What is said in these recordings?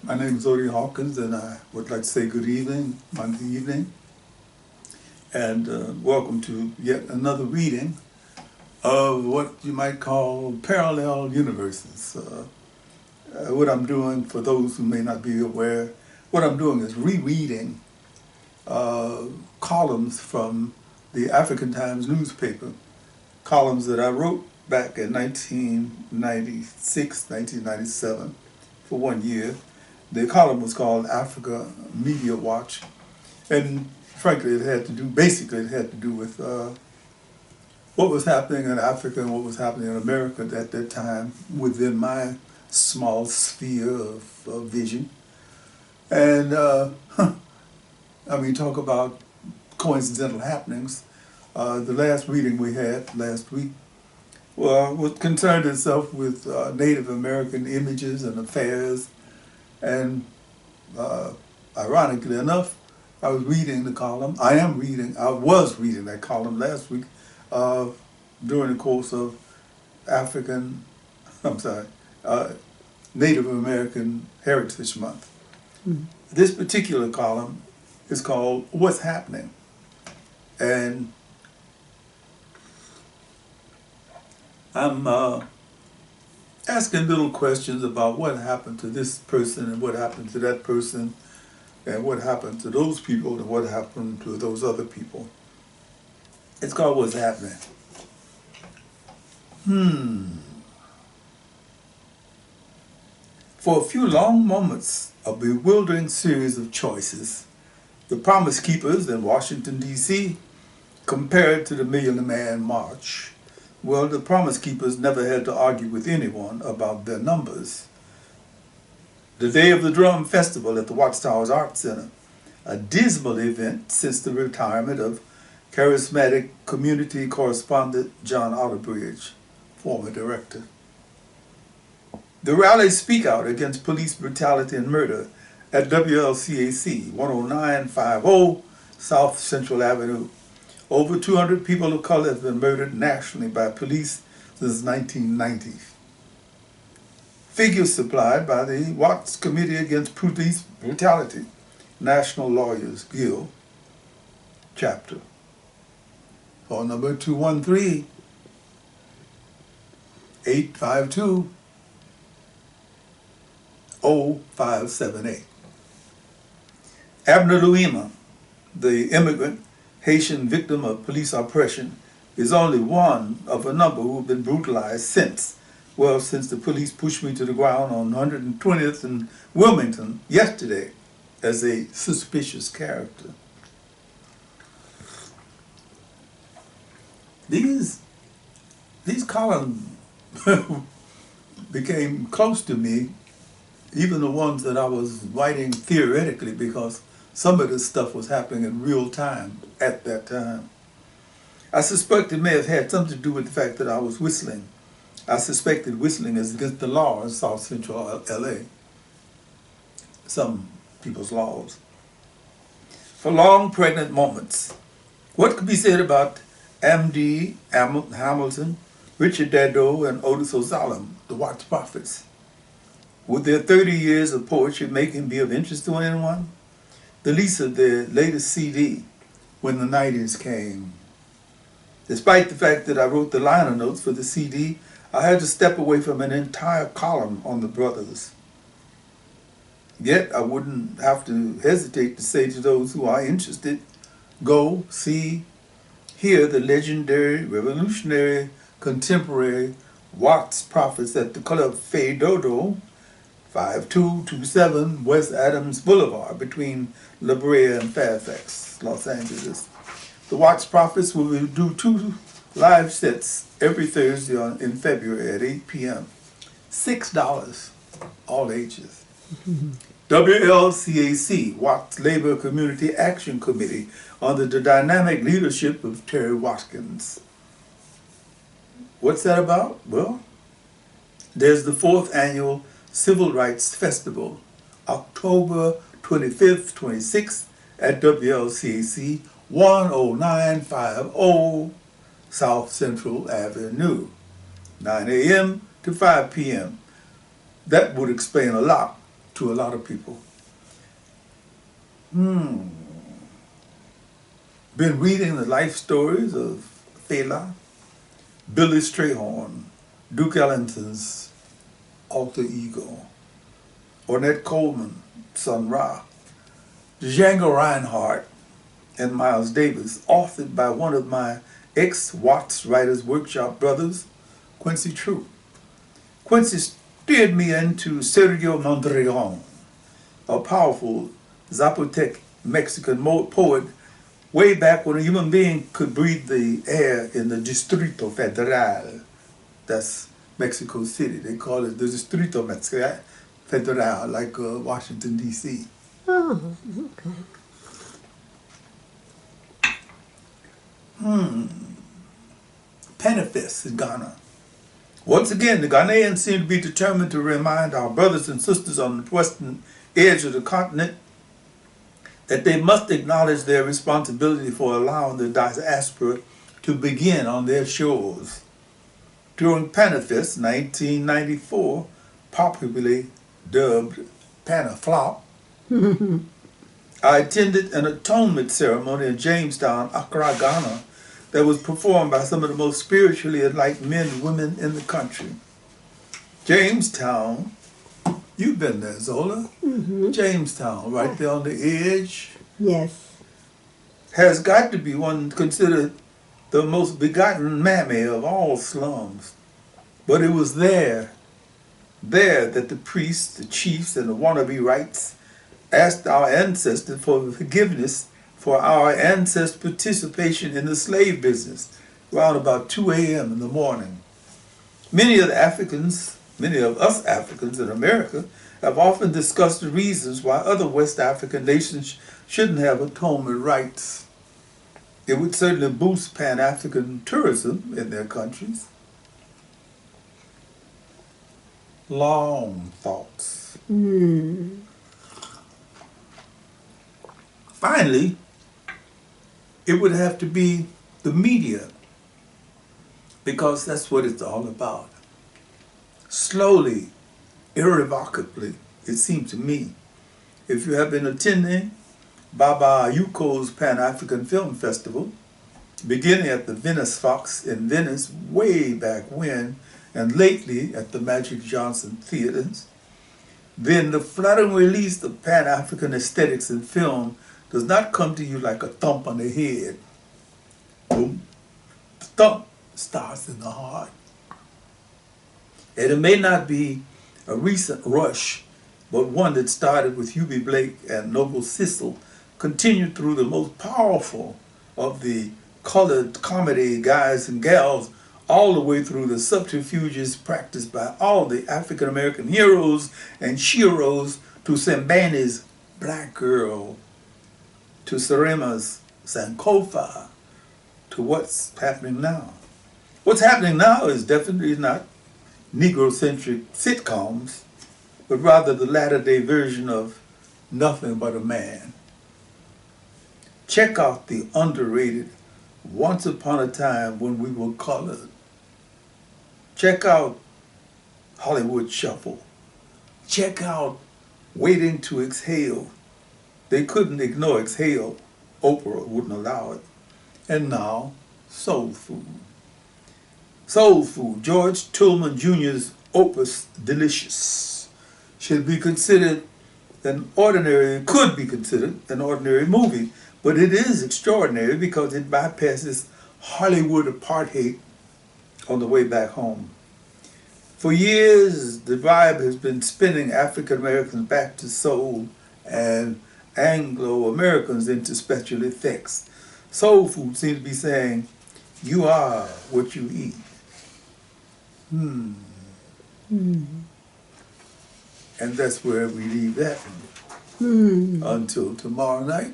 My name is Odie Hawkins, and I would like to say good evening, Monday evening, and welcome to yet another reading of what you might call parallel universes. What I'm doing, for those who may not be aware, what I'm doing is rereading columns from the African Times newspaper, columns that I wrote back in 1996, 1997, for 1 year. The column was called Africa Media Watch, and frankly, basically it had to do with what was happening in Africa and what was happening in America at that time within my small sphere of vision. And talk about coincidental happenings. The last reading we had last week was concerned itself with Native American images and affairs. And ironically enough, I was reading that column last week during the course of Native American Heritage Month. Mm-hmm. This particular column is called What's Happening? And I'm asking little questions about what happened to this person and what happened to that person and what happened to those people and what happened to those other people. It's called What's Happening. For a few long moments, a bewildering series of choices, the Promise Keepers in Washington, D.C. compared to the Million Man March. Well, the Promise Keepers never had to argue with anyone about their numbers. The Day of the Drum Festival at the Watchtowers Art Center, a dismal event since the retirement of charismatic community correspondent John Otterbridge, former director. The rally Speak Out Against Police Brutality and Murder at WLCAC, 10950 South Central Avenue. Over 200 people of color have been murdered nationally by police since 1990. Figures supplied by the Watts Committee Against Police Brutality, National Lawyers Guild, chapter. Phone number 213-852-0578. Abner Louima, the immigrant Haitian victim of police oppression, is only one of a number who have been brutalized since the police pushed me to the ground on 120th and Wilmington yesterday as a suspicious character. These columns became close to me, even the ones that I was writing theoretically, because some of this stuff was happening in real time at that time. I suspect it may have had something to do with the fact that I was whistling. I suspected whistling is against the law in South Central LA. Some people's laws. For long pregnant moments, what could be said about M.D. Hamilton, Richard Dado, and Otis O'Solom, the Watts Prophets? Would their 30 years of poetry make him be of interest to anyone? The release of their latest CD, When the 90s Came. Despite the fact that I wrote the liner notes for the CD, I had to step away from an entire column on the brothers. Yet I wouldn't have to hesitate to say to those who are interested, go, see, hear the legendary, revolutionary, contemporary Watts Prophets at the Club Fais Do Do, 5227 West Adams Boulevard between Brea and Fairfax, Los Angeles. The Watts Prophets will do 2 live sets every Thursday in February at 8 p.m. $6, all ages. WLCAC, Watts Labor Community Action Committee, under the dynamic leadership of Terry Watkins. What's that about? Well, there's the 4th annual Civil Rights Festival, October 25th, 26th at WLCAC, 10950 South Central Avenue, 9 a.m. to 5 p.m. That would explain a lot to a lot of people. Been reading the life stories of Fela, Billy Strayhorn, Duke Ellington's alter ego, Ornette Coleman, Sun Ra, Django Reinhardt, and Miles Davis, authored by one of my ex-Watts Writers Workshop brothers, Quincy True. Quincy steered me into Sergio Mondrian, a powerful Zapotec Mexican poet, way back when a human being could breathe the air in the Distrito Federal. That's Mexico City. They call it the Distrito Federal, like Washington, D.C. Oh, okay. Panafest in Ghana. Once again, the Ghanaians seem to be determined to remind our brothers and sisters on the western edge of the continent that they must acknowledge their responsibility for allowing the diaspora to begin on their shores. During Panafest 1994, popularly dubbed Panaflop, I attended an atonement ceremony in Jamestown, Accra, Ghana, that was performed by some of the most spiritually enlightened men and women in the country. Jamestown, you've been there, Zola. Jamestown, right there on the edge. Yes. Has got to be one considered the most begotten mammy of all slums. But it was there that the priests, the chiefs, and the wannabe rights asked our ancestors for forgiveness for our ancestors' participation in the slave business around about 2 a.m. in the morning. Many of us Africans in America have often discussed the reasons why other West African nations shouldn't have atonement rights. It would certainly boost Pan-African tourism in their countries. Long thoughts. Finally, it would have to be the media, because that's what it's all about. Slowly, irrevocably, it seems to me, if you have been attending Baba Ayuko's Pan-African Film Festival, beginning at the Venice Fox in Venice way back when, and lately at the Magic Johnson Theaters, then the flattering release of Pan-African aesthetics in film does not come to you like a thump on the head. Boom. The thump starts in the heart. And it may not be a recent rush, but one that started with Hubie Blake and Noble Sissel, continued through the most powerful of the colored comedy guys and gals, all the way through the subterfuges practiced by all the African American heroes and sheroes, to Sambani's Black Girl, to Sarema's Sankofa, to what's happening now. What's happening now is definitely not Negro-centric sitcoms, but rather the latter-day version of Nothing But a Man. Check out the underrated Once Upon a Time When We Were Colored. Check out Hollywood Shuffle. Check out Waiting to Exhale. They couldn't ignore Exhale. Oprah wouldn't allow it. And now, Soul Food. Soul Food, George Tillman Jr.'s opus delicious, could be considered an ordinary movie, but it is extraordinary because it bypasses Hollywood apartheid on the way back home. For years, the vibe has been spinning African Americans back to soul and Anglo-Americans into special effects. Soul Food seems to be saying, you are what you eat. And that's where we leave that one. Until tomorrow night,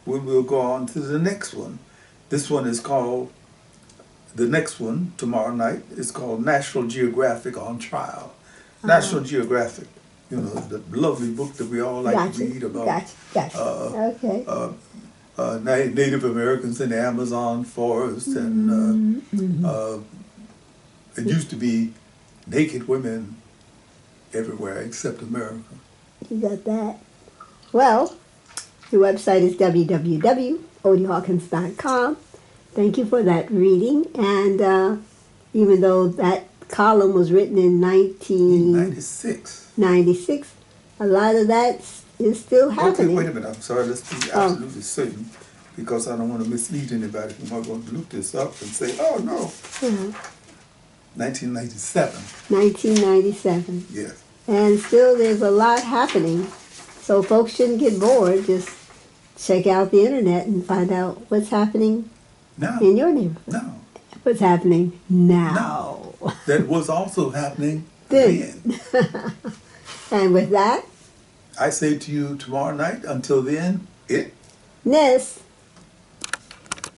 when we'll go on to the next one. This one is called, the next one tomorrow night is called National Geographic on Trial. National Geographic, you know, the lovely book that we all like to read about. Native Americans in the Amazon forest, and it used to be naked women everywhere except America. You got that. Well, the website is www.odiehawkins.com. Thank you for that reading. And even though that column was written in 1996, a lot of that is still happening. Okay, wait a minute. I'm sorry. Let's be absolutely certain, because I don't want to mislead anybody who might want to look this up and say, oh, no. 1997. 1997. Yes. And still there's a lot happening. So folks shouldn't get bored. Just check out the internet and find out what's happening in your neighborhood. No. What's happening now. No. That was also happening then. And with that, I say to you tomorrow night, until then, Ness.